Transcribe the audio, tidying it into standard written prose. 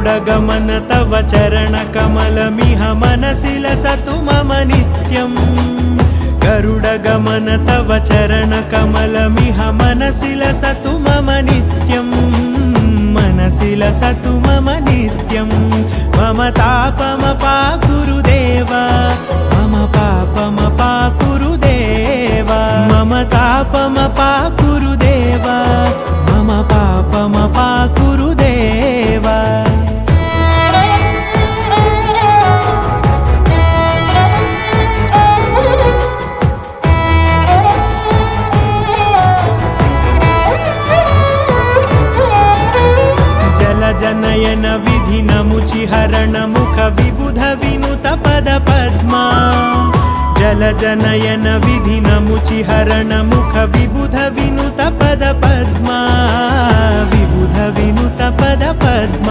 गरुडगमन तव चरणकमलमिह मनसि लसतु मम नित्यम् गरुडगमन तव चरणकमलमिह मनसि लसतु मम नित्यम् मनसि लसतु मम नित्यम् मम तापमपाकुरुदेव मम पापमपाकुरुदेव मम तापमपाकुरुदेव मम पापमपाकुरुदेव जनयन विधिनमुचिहरण मुख विबुध विनुत पद पद्मा जलजनयन विधिनमुचिहरण मुख विबुध विनुत पद पद्मा विबुध विनुत पद पद्मा।